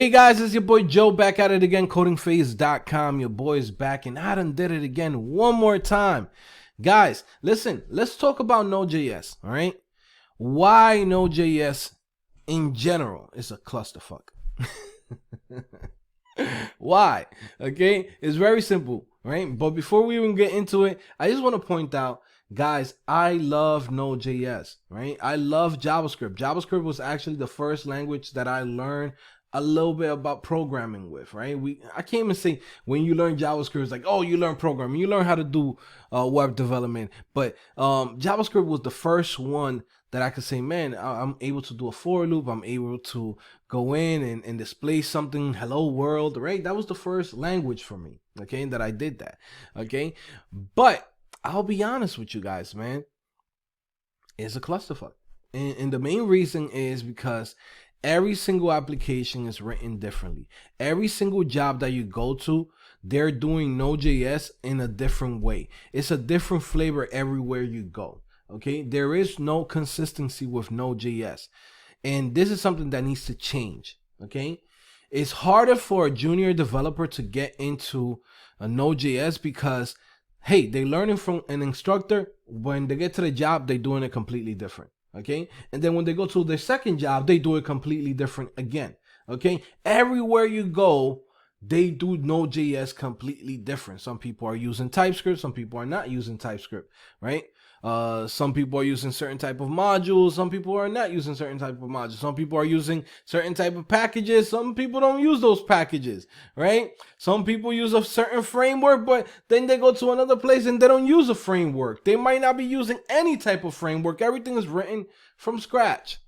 Hey guys, it's your boy Joe back at it again, CodingPhase.com. Your boy's back and I done did it again one more time. Guys, listen, let's talk about Node.js, all right? Why Node.js in general is a clusterfuck. Why? Okay, it's very simple, right? But before we even get into it, I just want to point out, guys, I love Node.js, right? I love JavaScript. JavaScript was actually the first language that I learned a little bit about programming with, right? I can't even say when you learn JavaScript, it's like, oh, you learn programming, you learn how to do web development. But JavaScript was the first one that I could say, man, I'm able to do a for loop. I'm able to go in and display something, hello world, right? That was the first language for me, okay, that I did that, okay? But I'll be honest with you guys, man, it's a clusterfuck. And the main reason is because every single application is written differently. Every single job that you go to, they're doing Node.js in a different way. It's a different flavor everywhere you go. Okay, there is no consistency with Node.js, and this is something that needs to change. Okay, it's harder for a junior developer to get into a Node.js because, hey, they're learning from an instructor. When they get to the job, they're doing it completely different. Okay, and then when they go to their second job, they do it completely different again. Okay, everywhere you go, they do Node.js completely different. Some people are using TypeScript, some people are not using TypeScript, right? Some people are using certain type of modules, some people are not using certain type of modules, some people are using certain type of packages, some people don't use those packages, right? Some people use a certain framework, but then they go to another place and they don't use a framework. They might not be using any type of framework. Everything is written from scratch.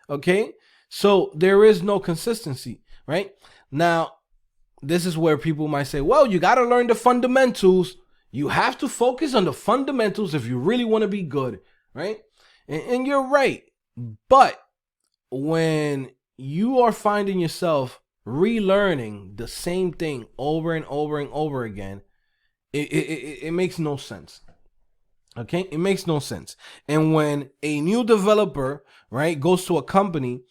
Okay, so there is no consistency, right? Now, this is where people might say, well, you got to learn the fundamentals. You have to focus on the fundamentals if you really want to be good, right? And you're right. But when you are finding yourself relearning the same thing over and over and over again, it makes no sense. Okay, it makes no sense. And when a new developer, right, goes to a company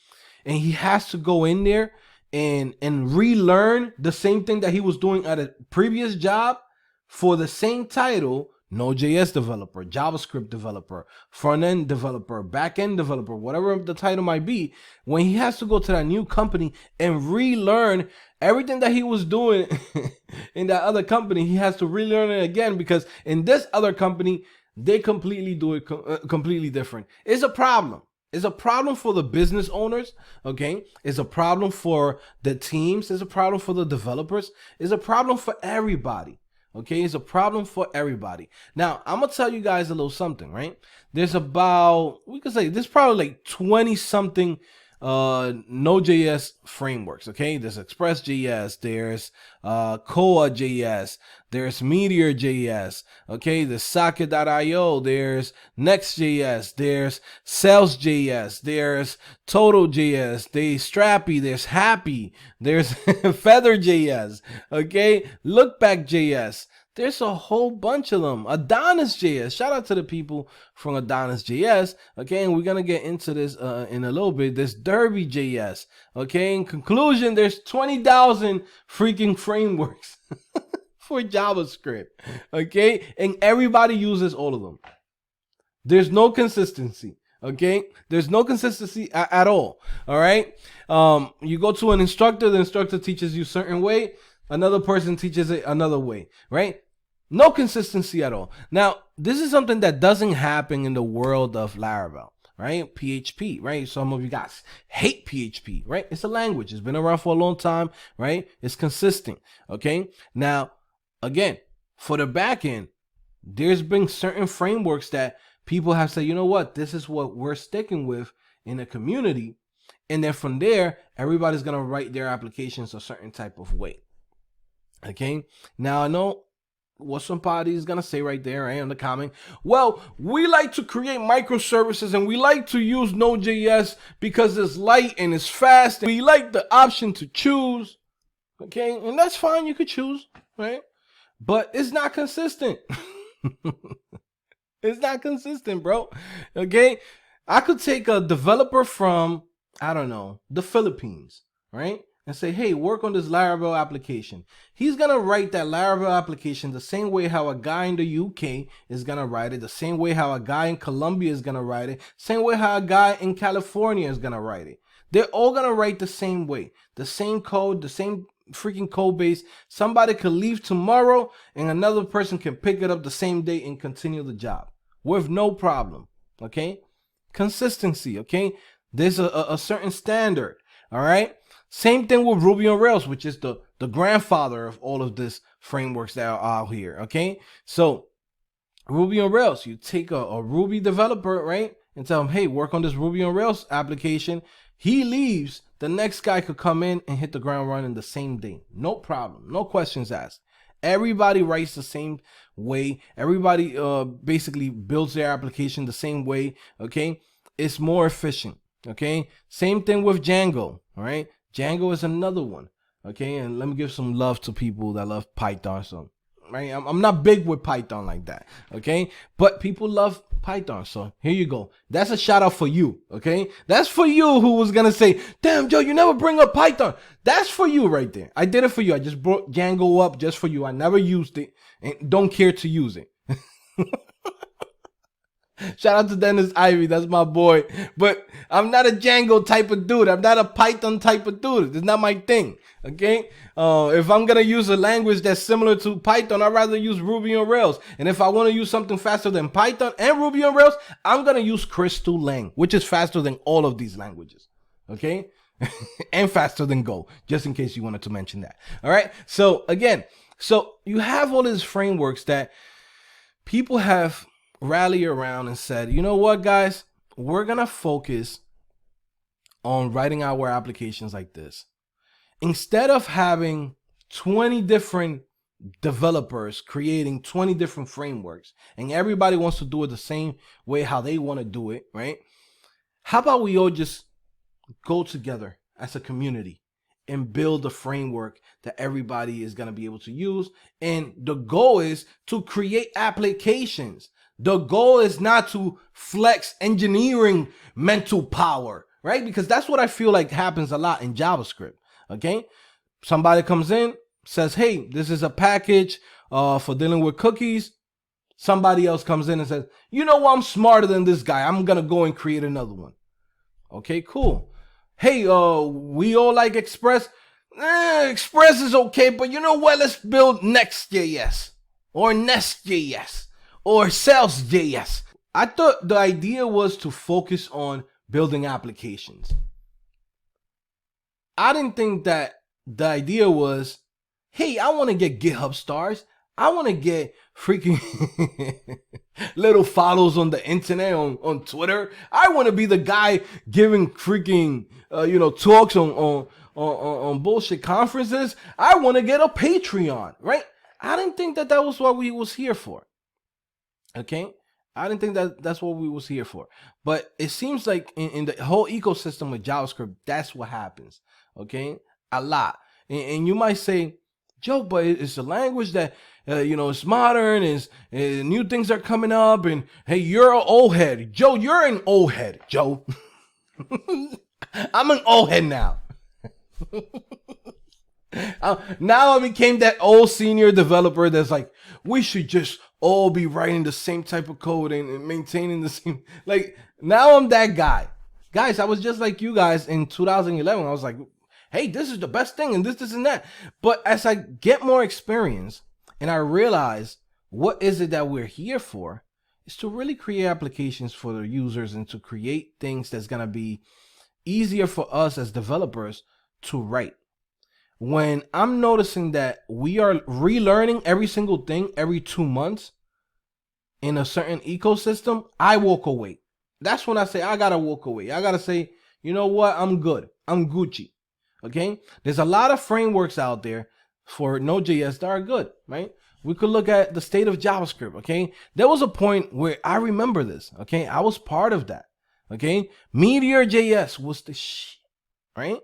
and he has to go in there and relearn the same thing that he was doing at a previous job for the same title, Node.js developer, JavaScript developer, front-end developer, back-end developer, whatever the title might be, when he has to go to that new company and relearn everything that he was doing in that other company, he has to relearn it again because in this other company, they completely do it completely different. It's a problem. It's a problem for the business owners, okay? It's a problem for the teams. It's a problem for the developers. It's a problem for everybody. Okay, it's a problem for everybody. Now, I'm going to tell you guys a little something, right? There's about, we could say, there's probably like 20 something Node.js frameworks, okay? There's Express.js, there's Koa.js, there's Meteor.js, okay? There's Socket.io, there's Next.js, there's Sales.js, there's Total.js, there's Strappy, there's Happy, there's Feather.js, okay? Lookback.js. There's a whole bunch of them. AdonisJS. Shout out to the people from AdonisJS. Okay, and we're going to get into this in a little bit. There's Derby.js. Okay, in conclusion, there's 20,000 freaking frameworks for JavaScript. Okay, and everybody uses all of them. There's no consistency. Okay, there's no consistency at all. All right, you go to an instructor, the instructor teaches you a certain way. Another person teaches it another way, right? No consistency at all. Now, this is something that doesn't happen in the world of Laravel, right? PHP, right? Some of you guys hate PHP, right? It's a language. It's been around for a long time, right? It's consistent, okay? Now, again, for the back end, there's been certain frameworks that people have said, you know what? This is what we're sticking with in the community. And then from there, everybody's going to write their applications a certain type of way. Okay, now I know what somebody is gonna say right there, right, in the comment. Well, we like to create microservices and we like to use Node.js because it's light and it's fast. And we like the option to choose. Okay, and that's fine, you could choose, right? But it's not consistent. It's not consistent, bro. Okay, I could take a developer from, I don't know, the Philippines, right? and say, hey, work on this Laravel application. He's going to write that Laravel application the same way how a guy in the UK is going to write it, the same way how a guy in Colombia is going to write it, same way how a guy in California is going to write it. They're all going to write the same way, the same code, the same freaking code base. Somebody could leave tomorrow and another person can pick it up the same day and continue the job with no problem. Okay? Consistency. Okay? There's a certain standard. All right? Same thing with Ruby on Rails, which is the grandfather of all of these frameworks that are out here. Okay? So Ruby on Rails, you take a Ruby developer, right? And tell him, hey, work on this Ruby on Rails application. He leaves, the next guy could come in and hit the ground running the same day. No problem. No questions asked. Everybody writes the same way. Everybody basically builds their application the same way. Okay? It's more efficient. Okay? Same thing with Django. All right? Django is another one. Okay? And let me give some love to people that love Python. So, right? I'm not big with Python like that. Okay? But people love Python. So here you go. That's a shout out for you. Okay? That's for you who was going to say, damn, Joe, you never bring up Python. That's for you right there. I did it for you. I just brought Django up just for you. I never used it and don't care to use it. Shout out to Dennis Ivy. That's my boy. But I'm not a Django type of dude. I'm not a Python type of dude. It's not my thing. Okay? If I'm going to use a language that's similar to Python, I'd rather use Ruby on Rails. And if I want to use something faster than Python and Ruby on Rails, I'm going to use Crystal Lang, which is faster than all of these languages. Okay? And faster than Go, just in case you wanted to mention that. All right? So again, so you have all these frameworks that people have rallied around and said, you know what, guys, we're going to focus on writing our applications like this. Instead of having 20 different developers creating 20 different frameworks and everybody wants to do it the same way how they want to do it, right? How about we all just go together as a community and build a framework that everybody is going to be able to use? And the goal is to create applications. The goal is not to flex engineering mental power, right? Because that's what I feel like happens a lot in JavaScript. Okay, somebody comes in, says, hey, this is a package for dealing with cookies. Somebody else comes in and says, you know what, I'm smarter than this guy. I'm going to go and create another one. Okay, cool. Hey, we all like Express. Express is okay, but you know what? Let's build Next.js or Nest.js or Sales.js. I thought the idea was to focus on building applications. I didn't think that the idea was, hey, I want to get GitHub stars. I want to get freaking little follows on the internet, on Twitter. I want to be the guy giving freaking, talks on bullshit conferences. I want to get a Patreon, right? I didn't think that was what we was here for. Okay? I didn't think that that's what we was here for. But it seems like in the whole ecosystem with JavaScript, that's what happens. Okay? A lot. And you might say, Joe, but it's a language that, it's modern, is new things are coming up, and hey, you're an old head. Joe, you're an old head, Joe. I'm an old head now. Now I became that old senior developer that's like, we should just all be writing the same type of code and maintaining the same. Like, now I'm that guy. Guys, I was just like you guys in 2011. I was like, hey, this is the best thing, and this and that. But as I get more experience and I realize what is it that we're here for, is to really create applications for the users and to create things that's going to be easier for us as developers to write. When I'm noticing that we are relearning every single thing every 2 months in a certain ecosystem, I walk away. That's when I say I got to walk away. I got to say, you know what? I'm good. I'm Gucci. Okay? There's a lot of frameworks out there for Node.js that are good, right? We could look at the state of JavaScript, okay? There was a point where I remember this, okay? I was part of that, okay? Meteor.js was the shit, right?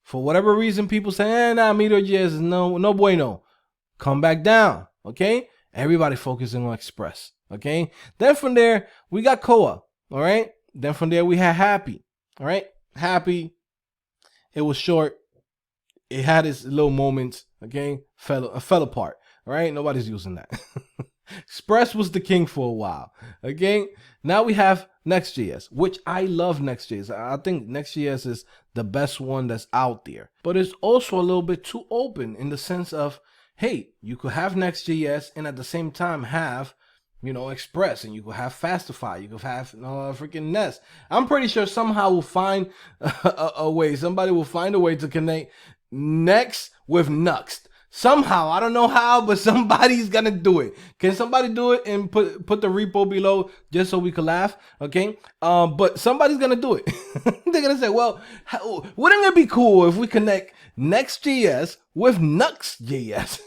For whatever reason, people say, Meteor.js is no bueno. Come back down, okay? Everybody focusing on Express, okay? Then from there, we got Koa, all right? Then from there, we had Happy, all right? Happy, it was short. it had its little moments, okay, fell apart. All right, nobody's using that. Express was the king for a while. Okay, now we have Next.js, which I love Next.js. I think Next.js is the best one that's out there, but it's also a little bit too open in the sense of, hey, you could have Next.js and at the same time have, you know, Express, and you could have Fastify, you could have freaking Nest. I'm pretty sure somehow we'll find a way. Somebody will find a way to connect Next with Nuxt. Somehow, I don't know how, but somebody's gonna do it. Can somebody do it and put the repo below just so we could laugh? Okay, but somebody's gonna do it. They're gonna say, well, wouldn't it be cool if we connect Next.js with Nuxt.js?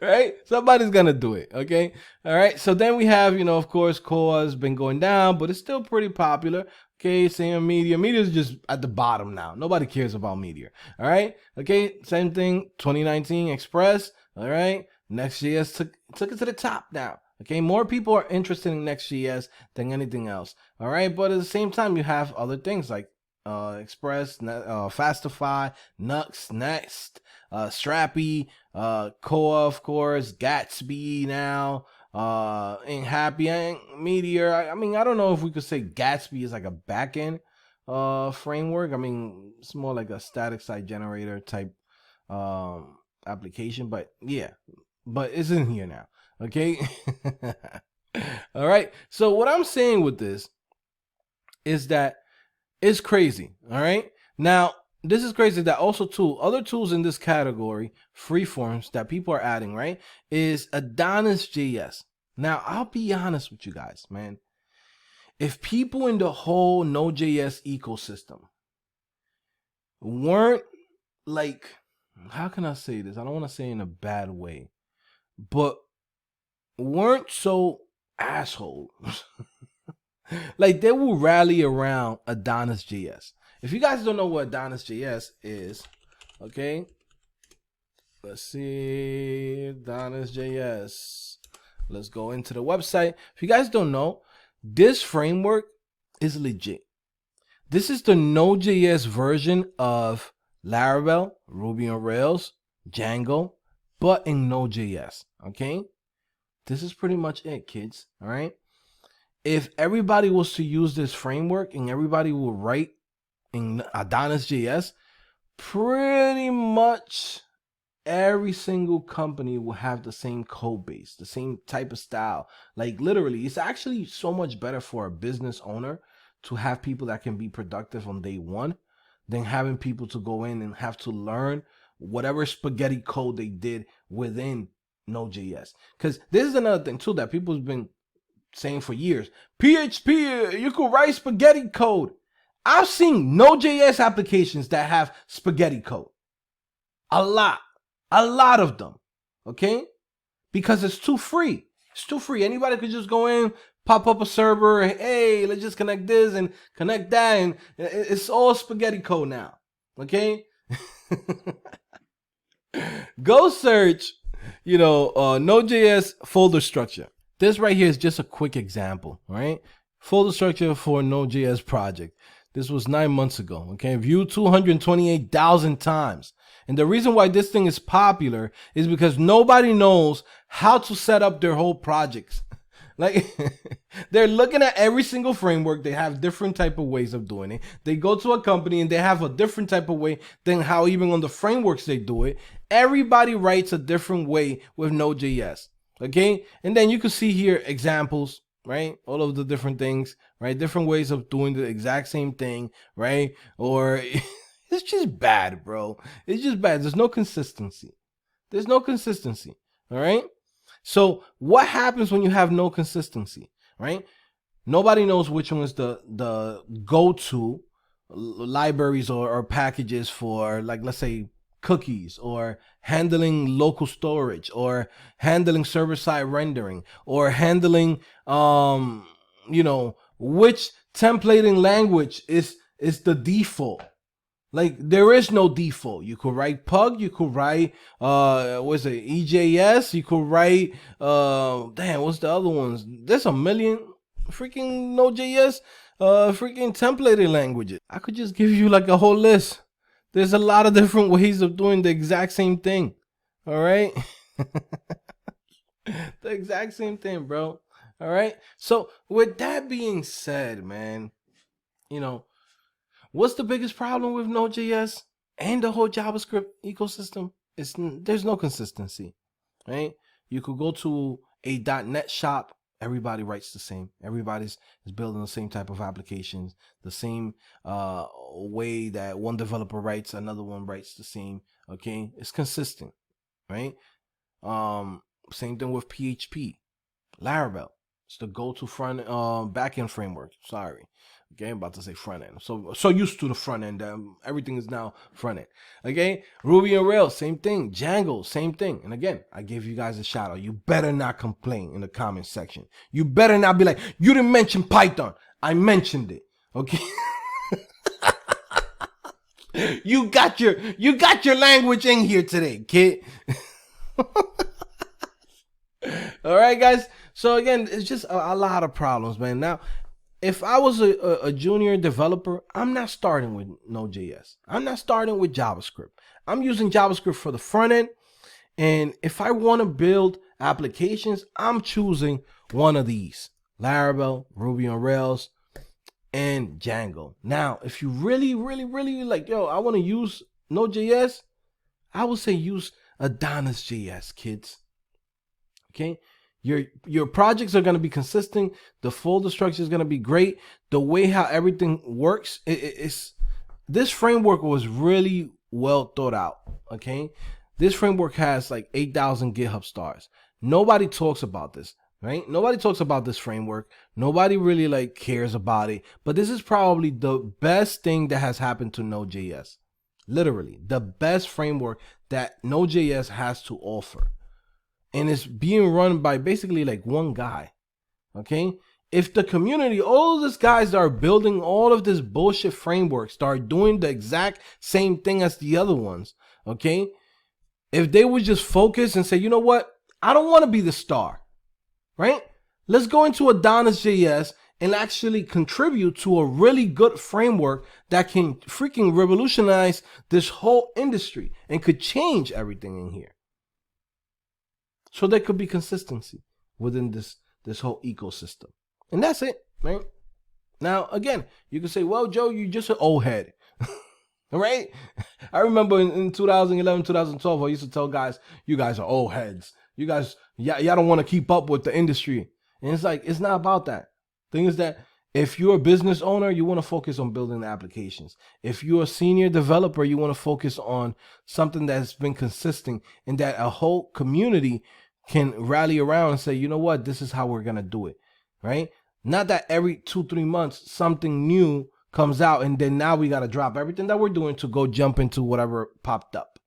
Right? Somebody's gonna do it. Okay. All right. So then we have, you know, of course, Core has been going down, but it's still pretty popular. Okay. Same Meteor. Meteor is just at the bottom now. Nobody cares about Meteor. All right. Okay. Same thing. 2019 Express. All right. Next.js took it to the top now. Okay. More people are interested in Next.js than anything else. All right. But at the same time, you have other things like Express, Fastify, Nuxt, Next, Strappy, Koa, of course, Gatsby now, and Happy, and Meteor. I mean, I don't know if we could say Gatsby is like a backend framework. I mean, it's more like a static site generator type application, but yeah, but it's in here now. Okay. All right. So what I'm saying with this is that it's crazy. All right. Now, this is crazy that also other tools in this category, free forms that people are adding, right, is AdonisJS. Now, I'll be honest with you guys, man. If people in the whole Node.js ecosystem weren't like, how can I say this? I don't want to say in a bad way, but weren't so assholes. Like, they will rally around AdonisJS. If you guys don't know what AdonisJS is, okay, let's see, AdonisJS. Let's go into the website. If you guys don't know, this framework is legit. This is the Node.js version of Laravel, Ruby on Rails, Django, but in Node.js, okay? This is pretty much it, kids, all right? If everybody was to use this framework and everybody will write in AdonisJS, pretty much every single company will have the same code base, the same type of style. Like, literally, it's actually so much better for a business owner to have people that can be productive on day one than having people to go in and have to learn whatever spaghetti code they did within Node.js. Because this is another thing too that people's been saying for years. PHP, you could write spaghetti code. I've seen Node.js applications that have spaghetti code. A lot of them. Okay? Because it's too free. It's too free. Anybody could just go in, pop up a server, hey, let's just connect this and connect that, and it's all spaghetti code now. Okay? Go search, Node.js folder structure. This right here is just a quick example, right? Folder structure for Node.js project. This was 9 months ago, okay? Viewed 228,000 times. And the reason why this thing is popular is because nobody knows how to set up their whole projects. Like, they're looking at every single framework. They have different type of ways of doing it. They go to a company and they have a different type of way than how even on the frameworks they do it. Everybody writes a different way with Node.js. Okay, and then you can see here examples, right? All of the different things, right? Different ways of doing the exact same thing, right? Or it's just bad, bro. It's just bad. There's no consistency. There's no consistency, all right? So what happens when you have no consistency, right? Nobody knows which one is the go-to libraries or packages for, like, let's say, cookies, or handling local storage, or handling server-side rendering, or handling which templating language is the default. Like, there is no default. You could write Pug, you could write EJS, you could write what's the other ones? There's a million freaking Node.js freaking templating languages. I could just give you like a whole list. There's a lot of different ways of doing the exact same thing. All right. The exact same thing, bro. All right. So with that being said, man, what's the biggest problem with Node.js and the whole JavaScript ecosystem? There's no consistency, right? You could go to a .NET shop. Everybody writes the same. Everybody's is building the same type of applications, the same way that one developer writes, another one writes the same. Okay, it's consistent, right? Same thing with PHP, Laravel. It's the go-to front backend framework. Sorry. Okay, I'm about to say front end. So used to the front end, everything is now front end. Okay, Ruby on Rails, same thing. Django, same thing. And again, I gave you guys a shout out. You better not complain in the comment section. You better not be like, you didn't mention Python. I mentioned it. Okay. You got your language in here today, kid. All right, guys. So again, it's just a lot of problems, man. Now, if I was a junior developer, I'm not starting with Node.js. I'm not starting with JavaScript. I'm using JavaScript for the front end. And if I want to build applications, I'm choosing one of these: Laravel, Ruby on Rails, and Django. Now, if you really, really, really like, I want to use Node.js, I would say use AdonisJS, kids. Okay. Your projects are going to be consistent. The folder structure is going to be great. The way how everything works, this framework was really well thought out. Okay, this framework has like 8,000 GitHub stars. Nobody talks about this, right? Nobody talks about this framework. Nobody really cares about it. But this is probably the best thing that has happened to Node.js. Literally, the best framework that Node.js has to offer. And it's being run by basically one guy. Okay. If the community, all of these guys that are building all of this bullshit framework start doing the exact same thing as the other ones. Okay. If they would just focus and say, you know what? I don't want to be the star. Right. Let's go into AdonisJS and actually contribute to a really good framework that can freaking revolutionize this whole industry and could change everything in here. So there could be consistency within this whole ecosystem. And that's it, right? Now, again, you can say, well, Joe, you're just an old head. Right? I remember in 2011, 2012, I used to tell guys, you guys are old heads. You guys, y'all don't want to keep up with the industry. And it's like, it's not about that. Thing is that if you're a business owner, you want to focus on building the applications. If you're a senior developer, you want to focus on something that's been consistent and that a whole community can rally around and say, you know what, this is how we're going to do it, right? Not that every 2-3 months something new comes out and then now we got to drop everything that we're doing to go jump into whatever popped up.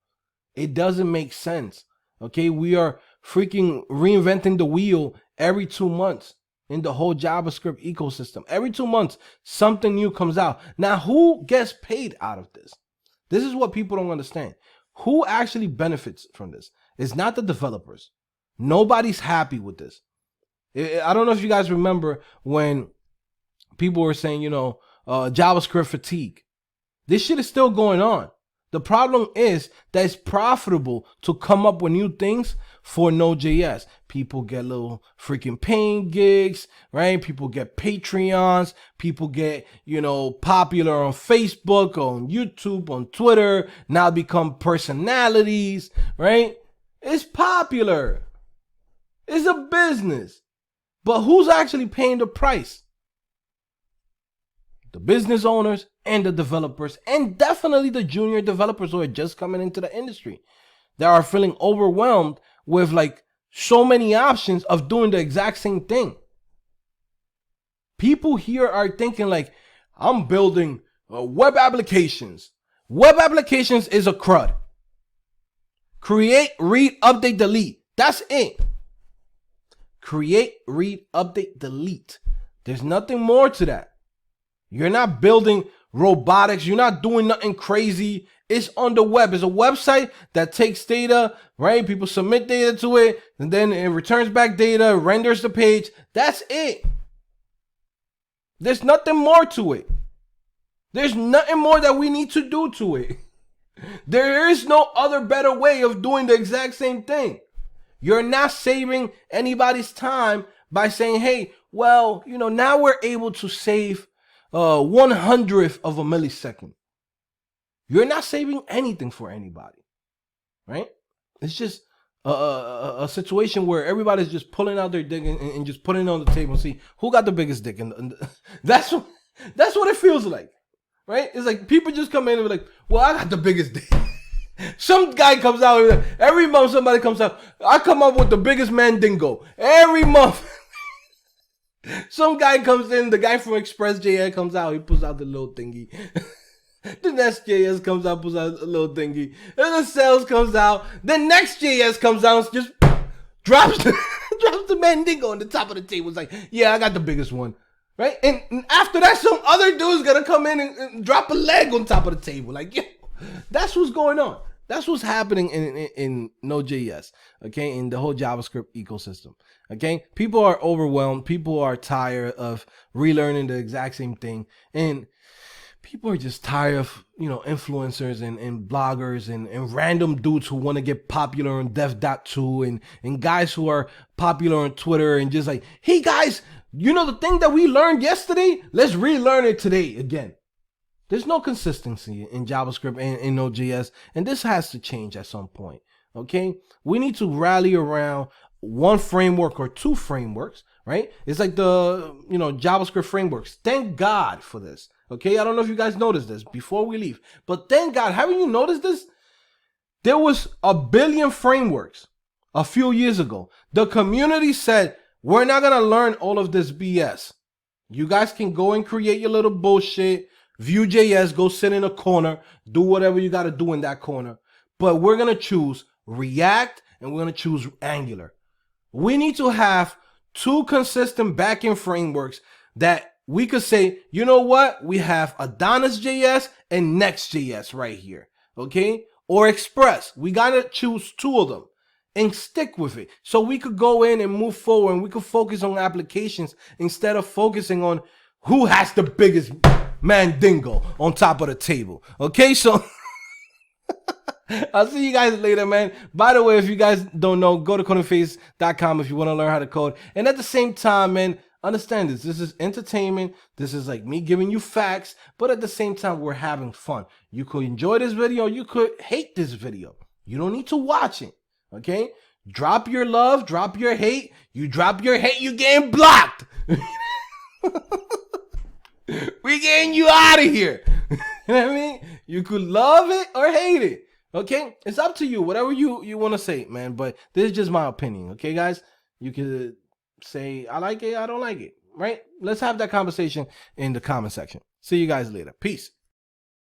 It doesn't make sense, okay? We are freaking reinventing the wheel every 2 months. In the whole JavaScript ecosystem. Every 2 months, something new comes out. Now, who gets paid out of this? This is what people don't understand. Who actually benefits from this? It's not the developers. Nobody's happy with this. I don't know if you guys remember when people were saying, JavaScript fatigue. This shit is still going on. The problem is that it's profitable to come up with new things for Node.js. People get little freaking paying gigs, right? People get Patreons. People get, popular on Facebook, on YouTube, on Twitter. Now become personalities, right? It's popular. It's a business. But who's actually paying the price? The business owners and the developers, and definitely the junior developers who are just coming into the industry that are feeling overwhelmed with so many options of doing the exact same thing. People here are thinking I'm building web applications. Web applications is a crud. Create, read, update, delete. That's it. Create, read, update, delete. There's nothing more to that. You're not building robotics. You're not doing nothing crazy. It's on the web. It's a website that takes data, right? People submit data to it, and then it returns back data, renders the page. That's it. There's nothing more to it. There's nothing more that we need to do to it. There is no other better way of doing the exact same thing. You're not saving anybody's time by saying, hey, well, now we're able to save 1/100th of a millisecond. You're not saving anything for anybody, right? It's just a situation where everybody's just pulling out their dick and just putting it on the table and see who got the biggest dick. And that's what it feels like, right? It's like people just come in and be like, well, I got the biggest dick. Some guy comes out, every month somebody comes out, I come up with the biggest mandingo. Every month. Some guy comes in, the guy from Express.js comes out, he pulls out the little thingy. The Nest.js comes out, pulls out a little thingy. And the Sales comes out. The Next.js comes out, just drops the mandingo on the top of the table. It's like, yeah, I got the biggest one. Right? And after that, some other dude's gonna come in and drop a leg on top of the table. Like, yeah, that's what's going on. That's what's happening in Node.js, okay, in the whole JavaScript ecosystem, okay? People are overwhelmed. People are tired of relearning the exact same thing. And people are just tired of, influencers and bloggers and random dudes who want to get popular on Dev.to and guys who are popular on Twitter and just like, hey, guys, the thing that we learned yesterday, let's relearn it today again. There's no consistency in JavaScript and in Node.js, and this has to change at some point, okay? We need to rally around one framework or two frameworks, right? It's like the, JavaScript frameworks. Thank God for this, okay? I don't know if you guys noticed this before we leave, but thank God. Haven't you noticed this? There was 1 billion frameworks a few years ago. The community said, we're not going to learn all of this BS. You guys can go and create your little bullshit. Vue.js, go sit in a corner, do whatever you got to do in that corner. But we're going to choose React and we're going to choose Angular. We need to have two consistent backend frameworks that we could say, you know what? We have AdonisJS and Next.js right here, okay? Or Express. We got to choose two of them and stick with it. So we could go in and move forward and we could focus on applications instead of focusing on who has the biggest mandingo on top of the table. Okay, so I'll see you guys later, man. By the way, if you guys don't know, go to CodingPhase.com if you want to learn how to code. And at the same time, man, understand this. This is entertainment. This is like me giving you facts, but at the same time, we're having fun. You could enjoy this video. You could hate this video. You don't need to watch it, okay? Drop your love. Drop your hate. You drop your hate, you getting blocked. We getting you out of here. You know what I mean? You could love it or hate it. Okay? It's up to you. Whatever you want to say, man. But this is just my opinion. Okay, guys? You could say, I like it, I don't like it. Right? Let's have that conversation in the comment section. See you guys later. Peace.